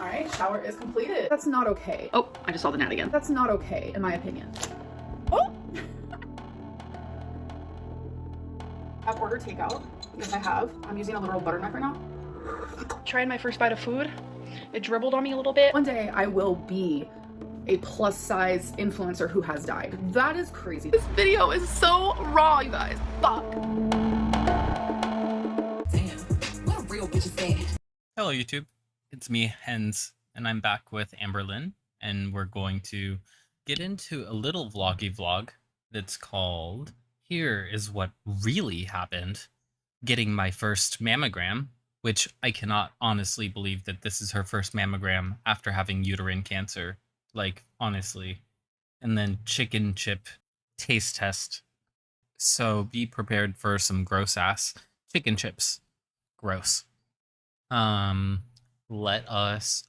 All right, shower is completed. That's not okay. Oh, I just saw the gnat again. That's not okay, in my opinion. Oh! I've ordered takeout. Yes, I have. I'm using a literal butternut right now. Trying my first bite of food. It dribbled on me a little bit. One day I will be a plus size influencer who has died. That is crazy. This video is so raw, you guys. Fuck. Damn, what a real bitch is that? Hello YouTube, it's me, Hens, and I'm back with Amberlynn, and we're going to get into a little vloggy vlog that's called Here is What Really Happened, Getting My First Mammogram, which I cannot honestly believe that this is her first mammogram after having uterine cancer, like honestly. And then chicken chip taste test. So be prepared for some gross ass chicken chips. Gross. Let us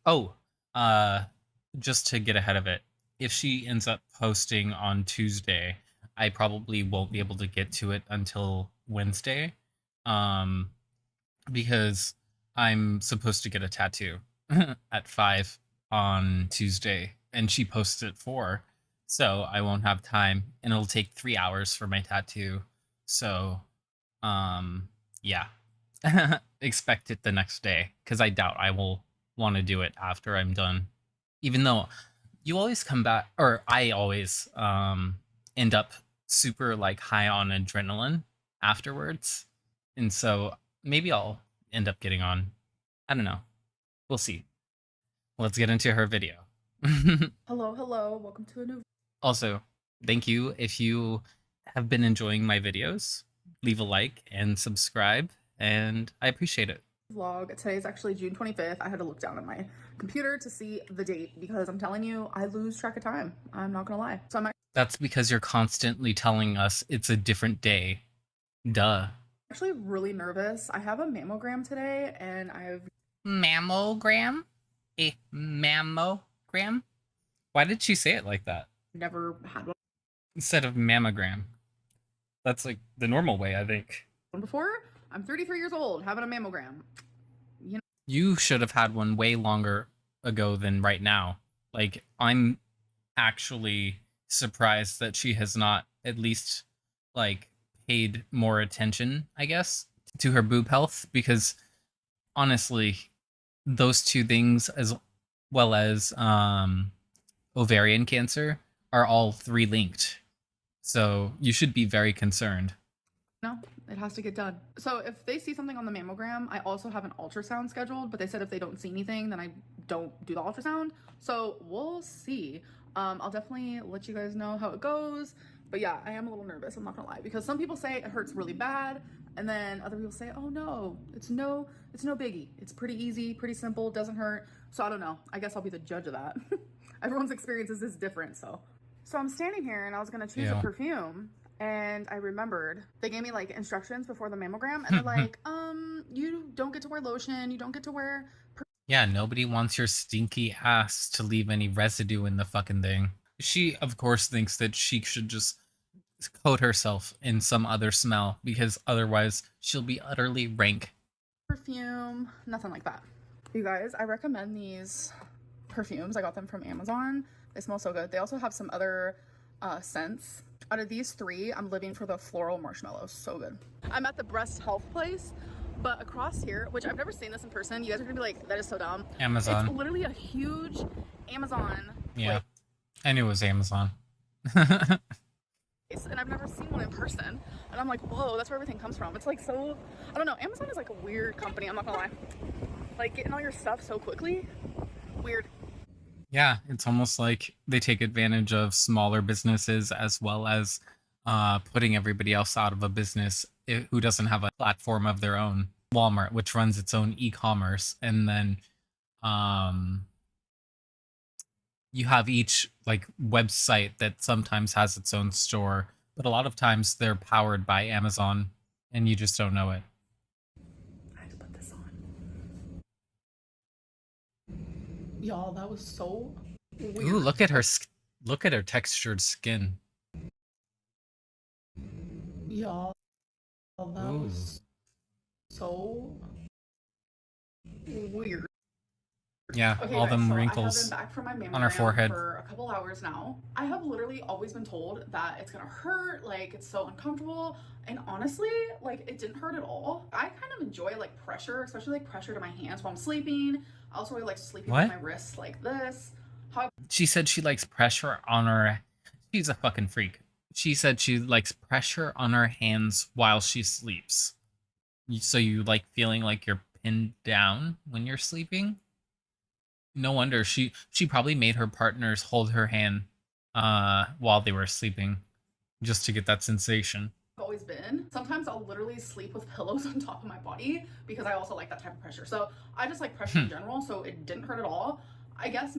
just to get ahead of it, if she ends up posting on Tuesday, I probably won't be able to get to it until Wednesday, because I'm supposed to get a tattoo at 5 on Tuesday, and she posts at 4, so I won't have time, and it'll take 3 hours for my tattoo. So yeah. Expect it the next day, because I doubt I will want to do it after I'm done. Even though you always come back, or I always end up super like high on adrenaline afterwards, and so maybe I'll end up getting on. I don't know. We'll see. Let's get into her video. Hello, welcome to a new Also, thank you if you have been enjoying my videos. Leave a like and subscribe, and I appreciate it. vlog. Today's actually June 25th. I had to look down at my computer to see the date because I'm telling you, I lose track of time. I'm not gonna lie. So I'm That's because you're constantly telling us it's a different day. Duh. actually really nervous. I have a mammogram today and I've Mammogram? A mammogram? Why did she say it like that never had instead of mammogram? That's like the normal way, I think. one before. I'm 33 years old, having a mammogram. You know, You should have had one way longer ago than right now. Like, I'm actually surprised that she has not at least, like, paid more attention, I guess, to her boob health, because honestly, those two things, as well as ovarian cancer, are all 3 linked. So you should be very concerned. no, it has to get done. So if they see something on the mammogram, I also have an ultrasound scheduled, but they said if they don't see anything, then I don't do the ultrasound. So we'll see. I'll definitely let you guys know how it goes. But yeah, I am a little nervous, I'm not gonna lie, because some people say it hurts really bad, and then other people say, oh no, it's no biggie. It's pretty easy, pretty simple, doesn't hurt. So I don't know. I guess I'll be the judge of that. Everyone's experiences is different, so. So I'm standing here and I was gonna choose a perfume, and I remembered they gave me like instructions before the mammogram, and they're like, you don't get to wear lotion, you don't get to wear Yeah, nobody wants your stinky ass to leave any residue in the fucking thing. She, of course, thinks that she should just coat herself in some other smell, because otherwise she'll be utterly rank. perfume, nothing like that. You guys, I recommend these perfumes. I got them from Amazon. They smell so good. They also have some other scents. Out of these 3, I'm living for the floral marshmallows. So good. I'm at the breast health place, but across here, which I've never seen this in person, you guys are gonna be like, that is so dumb. Amazon. It's literally a huge Amazon Yeah, I knew it was Amazon. place, and I've never seen one in person. And I'm like, whoa, that's where everything comes from. It's like so, I don't know, Amazon is like a weird company, I'm not gonna lie. Like getting all your stuff so quickly, weird. Yeah, it's almost like they take advantage of smaller businesses, as well as putting everybody else out of a business who doesn't have a platform of their own. Walmart, which runs its own e-commerce, and then you have each like website that sometimes has its own store, but a lot of times they're powered by Amazon, and you just don't know it. I had to put this on. Y'all, that was so weird. Ooh, look at her textured skin. Y'all, that was so weird. Yeah, Okay, all guys, them so I have wrinkles been back from my on her mammogram forehead. for a couple hours now. I have literally always been told that it's gonna hurt, like it's so uncomfortable, and honestly, like it didn't hurt at all. I kind of enjoy like pressure, especially like pressure to my hands while I'm sleeping. I also really like sleeping with What? my wrists like this. How She said she likes pressure on her. She's a fucking freak. She said she likes pressure on her hands while she sleeps. So you like feeling like you're pinned down when you're sleeping? No wonder she probably made her partners hold her hand while they were sleeping just to get that sensation. I've always been. Sometimes I'll literally sleep with pillows on top of my body because I also like that type of pressure. So I just like pressure in general, so it didn't hurt at all. I guess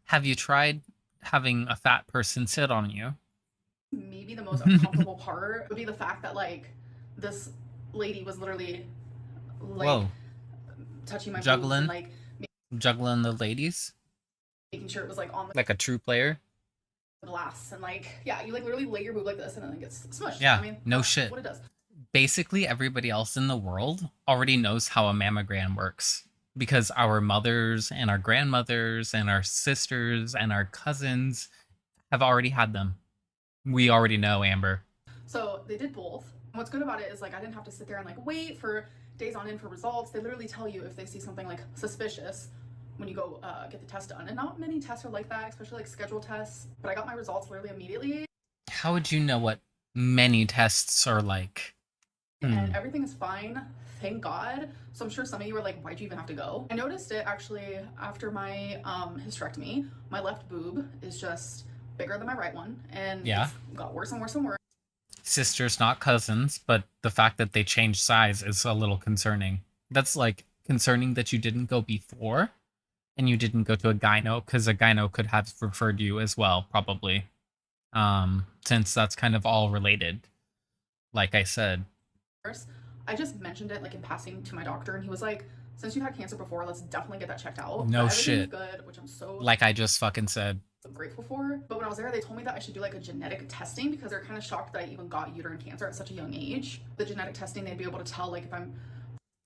Have you tried having a fat person sit on you? maybe the most uncomfortable part would be the fact that like this lady was literally like Whoa, touching my boobs juggling, and like juggling the ladies making sure it was like on the like a true player. glass and like yeah, you like literally lay your boob like this and then it gets smushed. Yeah, I mean, no that's shit. what it does. Basically, everybody else in the world already knows how a mammogram works because our mothers and our grandmothers and our sisters and our cousins have already had them. We already know, Amber. So they did both. And what's good about it is like I didn't have to sit there and like wait for days on end for results. They literally tell you if they see something like suspicious when you go get the test done. And not many tests are like that, especially like scheduled tests. But I got my results literally immediately. How would you know what many tests are like? And everything is fine, thank God. So I'm sure some of you are like, why'd you even have to go? I noticed it actually after my hysterectomy. My left boob is just bigger than my right one, and Yeah. it's got worse and worse and worse. Sisters, not cousins, but the fact that they changed size is a little concerning. That's like concerning that you didn't go before and you didn't go to a gyno because a gyno could have referred you as well, probably. Since that's kind of all related, like I said. I just mentioned it like in passing to my doctor, and he was like, since you had cancer before, let's definitely get that checked out. No But shit. everything's good, which I'm so Like I just fucking said. grateful for. But when I was there, they told me that I should do like a genetic testing because they're kind of shocked that I even got uterine cancer at such a young age. The genetic testing, they'd be able to tell like if I'm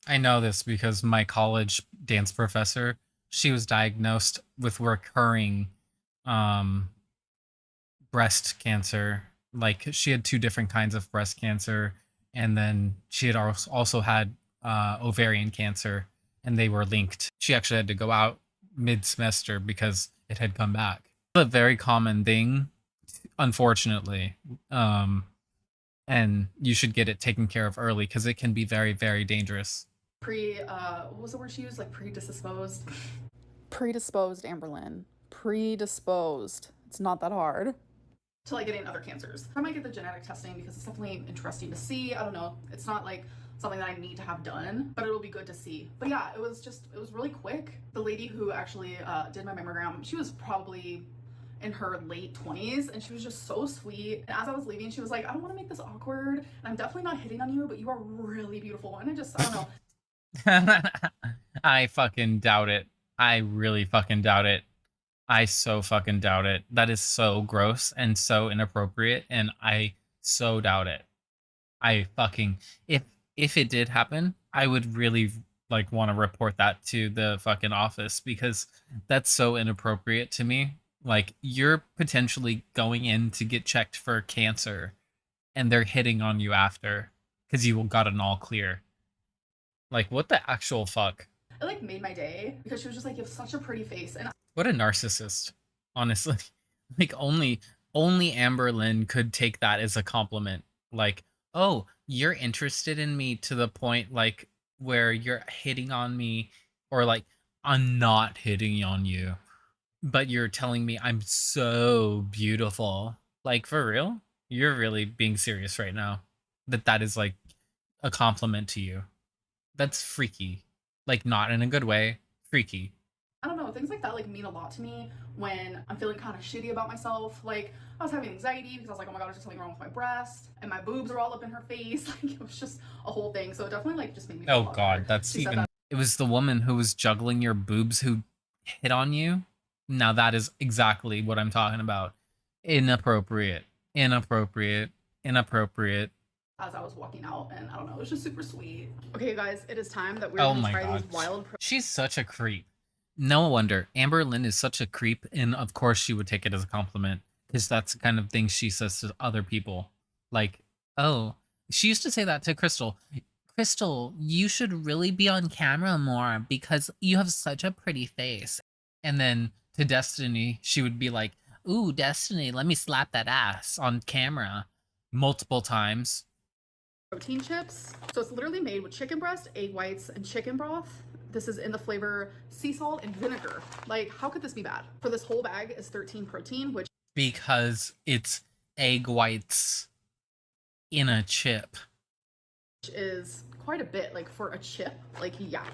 I know this because my college dance professor, she was diagnosed with recurring breast cancer. Like she had two different kinds of breast cancer, and then she had also had ovarian cancer, and they were linked. She actually had to go out mid-semester because it had come back. It's a very common thing, unfortunately. And you should get it taken care of early because it can be very, very dangerous. what was the word she used? Like predisposed. Predisposed, Amberlynn. Predisposed. It's not that hard. To like getting other cancers. I might get the genetic testing because it's definitely interesting to see. I don't know. It's not like something that I need to have done, but it'll be good to see. But yeah, it was really quick. The lady who actually did my mammogram, she was probably in her late 20s, and she was just so sweet. And as I was leaving, she was like, I don't want to make this awkward, and I'm definitely not hitting on you, but you are really beautiful. And I don't know. I fucking doubt it. I really fucking doubt it. I so fucking doubt it. That is so gross and so inappropriate, and I so doubt it. I fucking if it did happen, I would really like want to report that to the fucking office because that's so inappropriate to me. Like you're potentially going in to get checked for cancer and they're hitting on you after because you got an all clear. Like what the actual fuck? It like made my day because she was just like, you have such a pretty face. And What a narcissist, honestly. Like only Amberlynn could take that as a compliment. Like, oh, you're interested in me to the point like where you're hitting on me, or like I'm not hitting on you, but you're telling me I'm so beautiful. Like for real? You're really being serious right now. That is like a compliment to you. That's freaky. Like not in a good way. Freaky. I don't know, things like that like mean a lot to me when I'm feeling kind of shitty about myself. Like I was having anxiety because I was like, oh my god, is there something wrong with my breast? And my boobs are all up in her face. Like it was just a whole thing. So it definitely like just made me feel Oh a lot god, better. that's She said even that it was the woman who was juggling your boobs who hit on you. Now that is exactly what I'm talking about. Inappropriate. Inappropriate. Inappropriate. as I was walking out, and I don't know, it was just super sweet. Okay, guys, it is time that we're Oh gonna my try god. these wild She's such a creep. No wonder. Amberlynn is such a creep, and of course she would take it as a compliment because that's the kind of thing she says to other people. Like, oh, she used to say that to Crystal. Crystal, you should really be on camera more because you have such a pretty face. And then to Destiny, she would be like, ooh, Destiny, let me slap that ass on camera multiple times. Protein chips. So it's literally made with chicken breast, egg whites, and chicken broth. This is in the flavor sea salt and vinegar. Like, how could this be bad? For this whole bag is 13 protein, which Because it's egg whites in a chip. is quite a bit, like for a chip. Like, yeah.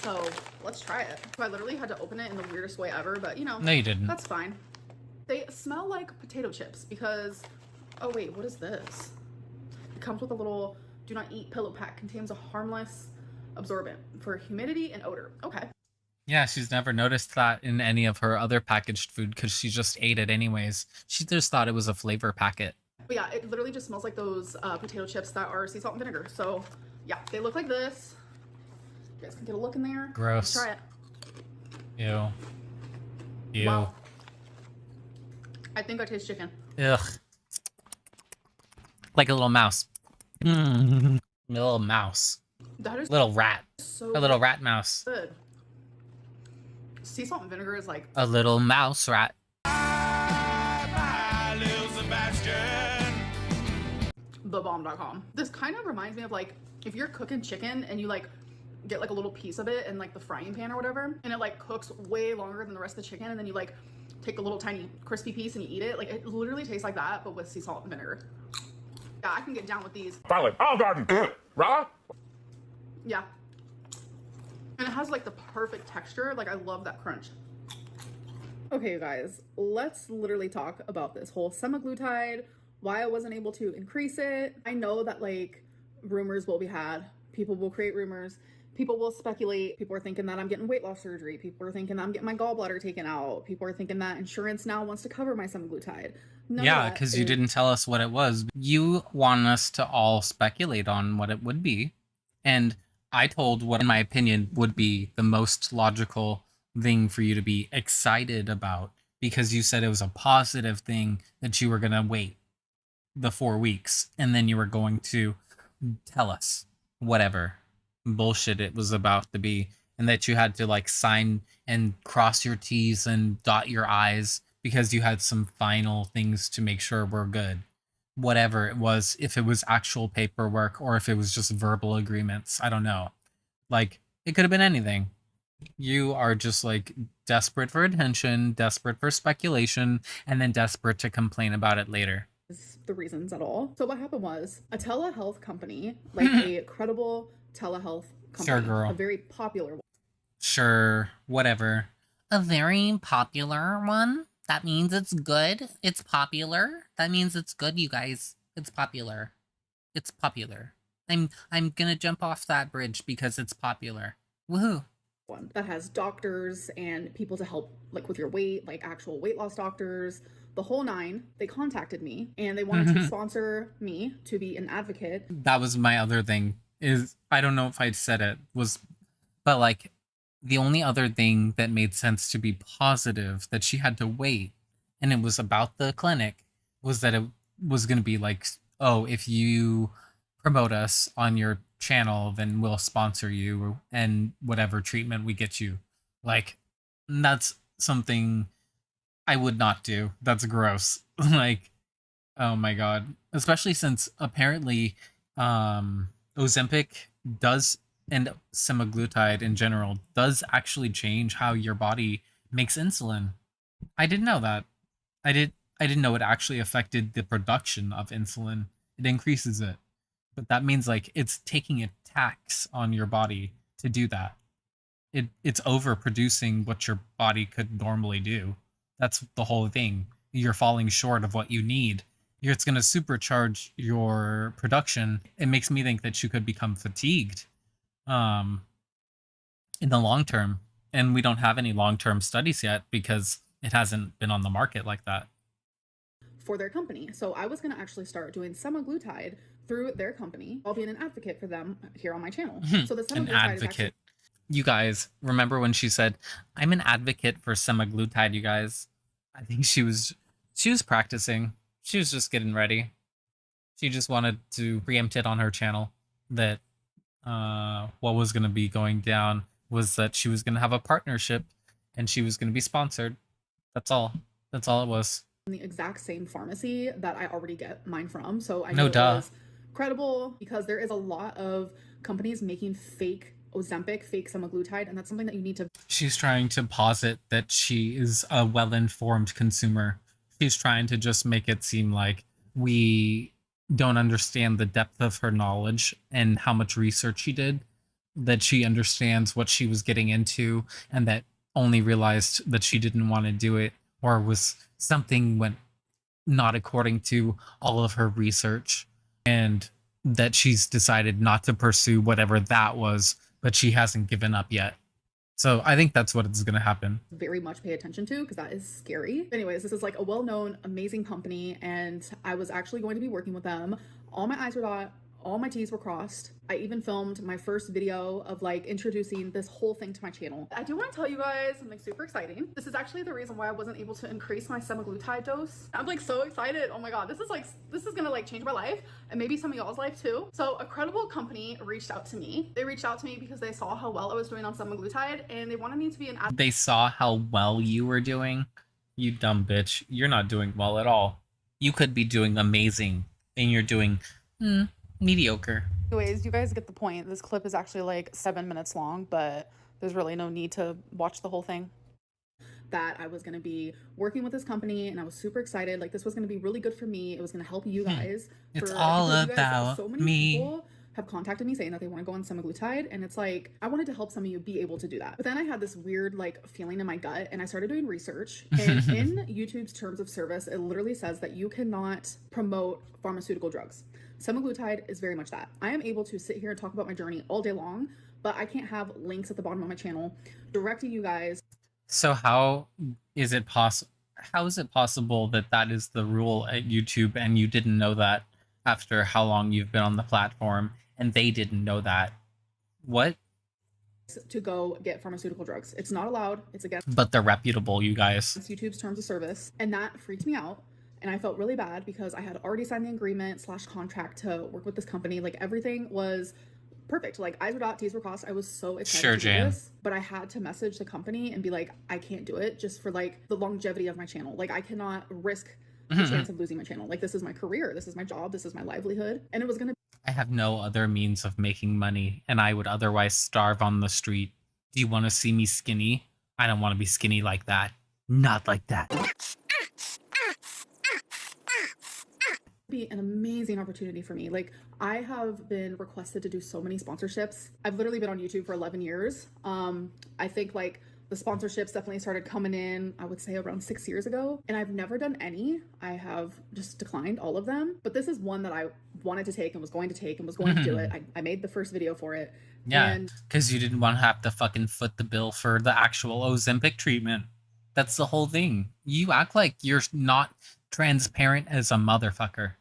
So let's try it. So I literally had to open it in the weirdest way ever, but you know, No, you didn't. that's fine. They smell like potato chips because, oh wait, what is this? It comes with a little do not eat pillow pack, contains a harmless absorbent for humidity and odor. Okay. Yeah, she's never noticed that in any of her other packaged food because she just ate it anyways. She just thought it was a flavor packet. But yeah, it literally just smells like those potato chips that are sea salt and vinegar. So yeah, they look like this. You guys can get a look in there. Gross. Let's try it. Ew. Ew. Wow. I think I taste chicken. Ugh. Like a little mouse. A little mouse. That is Little rat. so A little rat mouse. good. Sea salt and vinegar is like A little mouse rat. thebomb.com. This kind of reminds me of like if you're cooking chicken and you like get like a little piece of it in like the frying pan or whatever, and it like cooks way longer than the rest of the chicken, and then you like take a little tiny crispy piece and you eat it. Like it literally tastes like that, but with sea salt and vinegar. Yeah, I can get down with these. Finally, Olive Garden, raw. Yeah. And it has like the perfect texture. Like I love that crunch. Okay, you guys, let's literally talk about this whole semaglutide, why I wasn't able to increase it. I know that like rumors will be had. People will create rumors. People will speculate. People are thinking that I'm getting weight loss surgery. People are thinking that I'm getting my gallbladder taken out. People are thinking that insurance now wants to cover my semaglutide. Yeah, because you didn't tell us what it was. You want us to all speculate on what it would be. And I told what, in my opinion, would be the most logical thing for you to be excited about because you said it was a positive thing that you were going to wait the 4 weeks and then you were going to tell us whatever bullshit it was about to be, and that you had to like sign and cross your T's and dot your I's because you had some final things to make sure we're good. Whatever it was, if it was actual paperwork or if it was just verbal agreements, I don't know. Like, it could have been anything. You are just like desperate for attention, desperate for speculation, and then desperate to complain about it later. The reasons at all. So what happened was a telehealth company, like a credible telehealth company, Sure, girl. a very popular one. Sure, whatever. A very popular one? That means it's good. It's popular. That means it's good, you guys. It's popular. It's popular. I'm gonna jump off that bridge because it's popular. Woohoo. One that has doctors and people to help like with your weight, like actual weight loss doctors, the whole nine. They contacted me and they wanted to sponsor me to be an advocate. That was my other thing. Is I don't know if I said it was, but like the only other thing that made sense to be positive that she had to wait, and it was about the clinic, was that it was going to be like, oh, if you promote us on your channel, then we'll sponsor you and whatever treatment we get you. Like, that's something I would not do. That's gross. Like, oh my god. Especially since apparently Ozempic does, and semaglutide in general does actually change how your body makes insulin. I didn't know that. I didn't know it actually affected the production of insulin. It increases it. But that means like it's taking a tax on your body to do that. It's overproducing what your body could normally do. That's the whole thing. You're falling short of what you need. It's going to supercharge your production. It makes me think that you could become fatigued in the long term. And we don't have any long-term studies yet because it hasn't been on the market like that. For their company. So I was going to actually start doing semaglutide through their company while being an advocate for them here on my channel. So the An semaglutide advocate. You guys, remember when she said, "I'm an advocate for semaglutide," you guys? I think she was practicing. She was just getting ready. She just wanted to preempt it on her channel that what was going to be going down was that she was going to have a partnership and she was going to be sponsored. That's all. That's all it was. in the exact same pharmacy that I already get mine from. So I No knew it duh. was credible because there is a lot of companies making fake Ozempic, fake semaglutide, and that's something that you need to She's trying to posit that she is a well-informed consumer. She's trying to just make it seem like we don't understand the depth of her knowledge and how much research she did, that she understands what she was getting into, and that only realized that she didn't want to do it or was something went not according to all of her research, and that she's decided not to pursue whatever that was, but she hasn't given up yet. So I think that's what is going to happen. very much pay attention to because that is scary. Anyways, this is like a well-known, amazing company, and I was actually going to be working with them. All my I's were dotted, all my T's were crossed. I even filmed my first video of like introducing this whole thing to my channel. I do want to tell you guys something super exciting. This is actually the reason why I wasn't able to increase my semaglutide dose. I'm like so excited. Oh my god, this is gonna like change my life and maybe some of y'all's life too. So a credible company reached out to me. They reached out to me because they saw how well I was doing on semaglutide and they wanted me to be an They saw how well you were doing. You dumb bitch. You're not doing well at all. You could be doing amazing, and you're doing mediocre. Anyways, you guys get the point. This clip is actually like 7 minutes long, but there's really no need to watch the whole thing. That I was going to be working with this company and I was super excited. Like this was going to be really good for me. It was going to help you guys. It's because all you guys, about so many me. people have contacted me saying that they want to go on semaglutide, and it's like I wanted to help some of you be able to do that. But then I had this weird like feeling in my gut and I started doing research, and in YouTube's terms of service it literally says that you cannot promote pharmaceutical drugs. Semaglutide is very much that. I am able to sit here and talk about my journey all day long, but I can't have links at the bottom of my channel directing you guys. So how is it possible? How is it possible that that is the rule at YouTube and you didn't know that after how long you've been on the platform and they didn't know that? What? To go get pharmaceutical drugs. It's not allowed. It's against But they're reputable, you guys. YouTube's terms of service, and that freaked me out. And I felt really bad because I had already signed the agreement / contract to work with this company. Like everything was perfect. Like I's were dotted, T's were crossed. I was so excited Sure, to do Jan. this, but I had to message the company and be like, I can't do it just for like the longevity of my channel. Like I cannot risk the chance of losing my channel. Like this is my career, this is my job, this is my livelihood, and it was gonna. I have no other means of making money and I would otherwise starve on the street. Do you want to see me skinny? I don't want to be skinny like that. Not like that. Be an amazing opportunity for me. Like I have been requested to do so many sponsorships. I've literally been on YouTube for 11 years. I think like the sponsorships definitely started coming in, I would say around 6 years ago, and I've never done any. I have just declined all of them, but this is one that I wanted to take and was going to take and was going to do it. I made the first video for it. Yeah, And because you didn't want to have to fucking foot the bill for the actual Ozempic treatment. That's the whole thing. You act like you're not transparent as a motherfucker.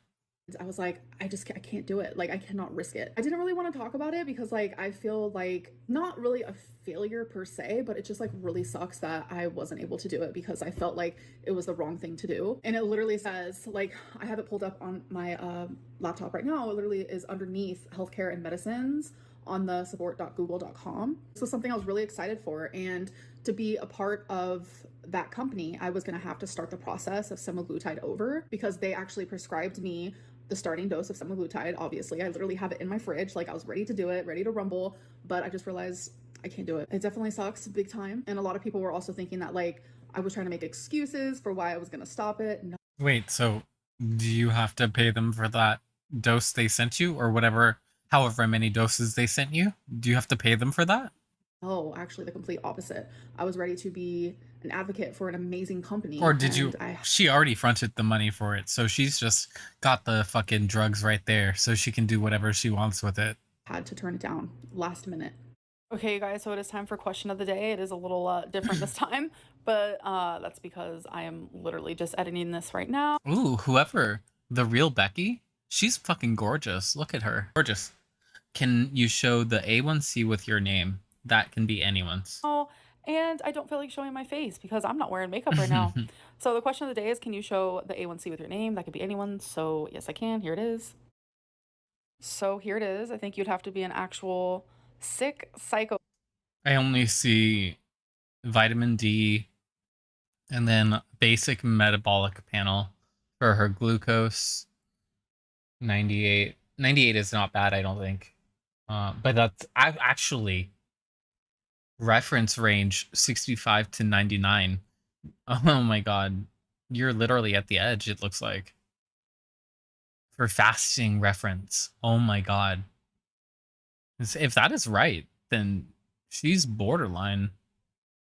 I was like, I can't do it. Like I cannot risk it. I didn't really want to talk about it because like I feel like not really a failure per se, but it just like really sucks that I wasn't able to do it because I felt like it was the wrong thing to do. And it literally says, like, I have it pulled up on my laptop right now. It literally is underneath healthcare and medicines on the support.google.com. This was something I was really excited for, and to be a part of that company, I was going to have to start the process of semaglutide over because they actually prescribed me the starting dose of semaglutide. Obviously, I literally have it in my fridge. Like I was ready to do it, ready to rumble, but I just realized I can't do it. It definitely sucks big time. And a lot of people were also thinking that like I was trying to make excuses for why I was going to stop it. No. Wait, so do you have to pay them for that dose they sent you or whatever, however many doses they sent you? Do you have to pay them for that? Oh, actually the complete opposite. I was ready to be an advocate for an amazing company. Or did you? I She already fronted the money for it, so she's just got the fucking drugs right there, so she can do whatever she wants with it. had to turn it down last minute. Okay, you guys, so it is time for question of the day. It is a little different this time, but that's because I am literally just editing this right now. Ooh, whoever. The real Becky? She's fucking gorgeous. Look at her. Gorgeous. Can you show the A1C with your name? That can be anyone's. Oh, and I don't feel like showing my face because I'm not wearing makeup right now. So the question of the day is, can you show the A1C with your name? That could be anyone's. So yes, I can. Here it is. So here it is. I think you'd have to be an actual sick psycho. I only see vitamin D and then basic metabolic panel for her glucose 98. 98 is not bad, I don't think. But that's actually reference range 65 to 99. Oh my god. You're literally at the edge, it looks like. For fasting reference. Oh my god. If that is right, then she's borderline.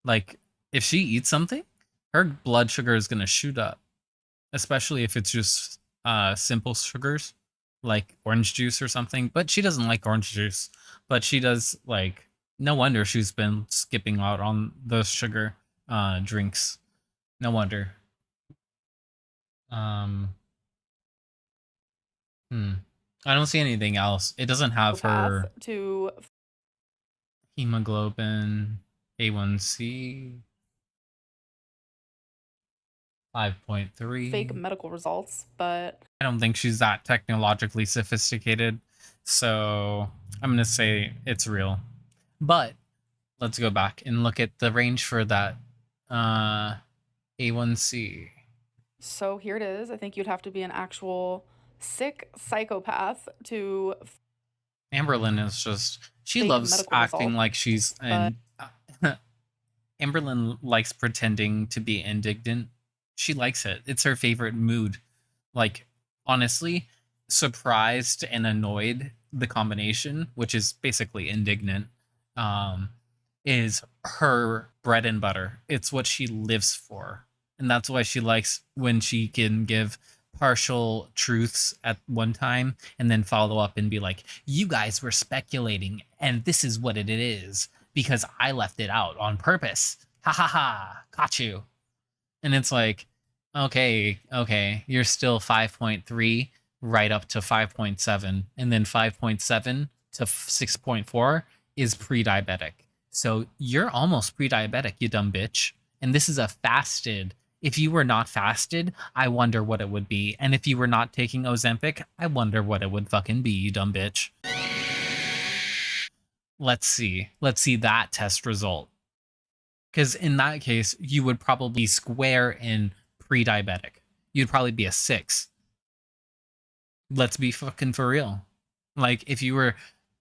Like, if she eats something, her blood sugar is gonna shoot up. Especially if it's just simple sugars, like orange juice or something. But she doesn't like orange juice. But she does like, no wonder she's been skipping out on those sugar drinks. No wonder. I don't see anything else. It doesn't have her path to hemoglobin, A1C, 5.3. fake medical results, but I don't think she's that technologically sophisticated, so I'm gonna say it's real. But let's go back and look at the range for that A1C. so here it is. I think you'd have to be an actual sick psychopath to Amberlynn is just, she fake loves medical acting results, like she's but Amberlynn likes pretending to be indignant. She likes it. It's her favorite mood. Like, honestly, surprised and annoyed, the combination, which is basically indignant, is her bread and butter. It's what she lives for. And that's why she likes when she can give partial truths at one time and then follow up and be like, you guys were speculating and this is what it is because I left it out on purpose. Ha ha ha, caught you. And it's like, okay, you're still 5.3 right up to 5.7, and then 5.7 to 6.4 is pre-diabetic. So you're almost pre-diabetic, you dumb bitch. And this is a fasted. If you were not fasted, I wonder what it would be. And if you were not taking Ozempic, I wonder what it would fucking be, you dumb bitch. Let's see that test result. Because in that case, you would probably be square in pre-diabetic. You'd probably be a 6. Let's be fucking for real. Like, if you were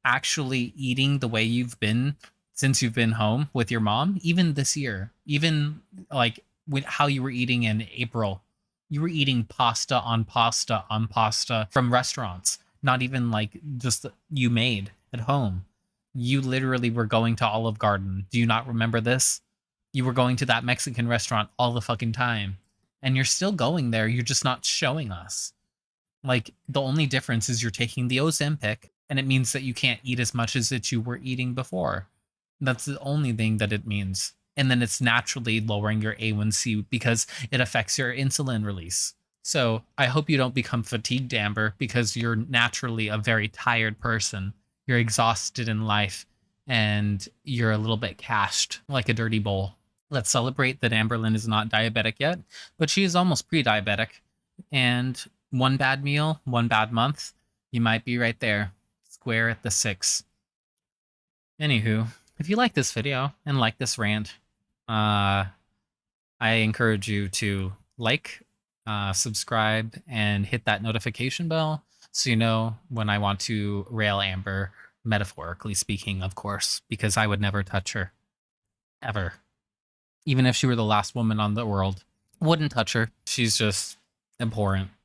actually eating the way you've been since you've been home with your mom, even this year, even like with how you were eating in April, you were eating pasta on pasta on pasta from restaurants, not even like just you made at home. You literally were going to Olive Garden. Do you not remember this? You were going to that Mexican restaurant all the fucking time. And you're still going there. You're just not showing us. Like, the only difference is you're taking the Ozempic, and it means that you can't eat as much as that you were eating before. That's the only thing that it means. And then it's naturally lowering your A1C because it affects your insulin release. So I hope you don't become fatigued, Amber, because you're naturally a very tired person. You're exhausted in life, and you're a little bit cashed like a dirty bowl. Let's celebrate that Amberlynn is not diabetic yet, but she is almost pre-diabetic. And one bad meal, one bad month, you might be right there, square at the 6. Anywho, if you like this video and like this rant, I encourage you to like, subscribe, and hit that notification bell so you know when I want to rail Amber, metaphorically speaking, of course, because I would never touch her. Ever. Even if she were the last woman on the world. Wouldn't touch her. She's just abhorrent.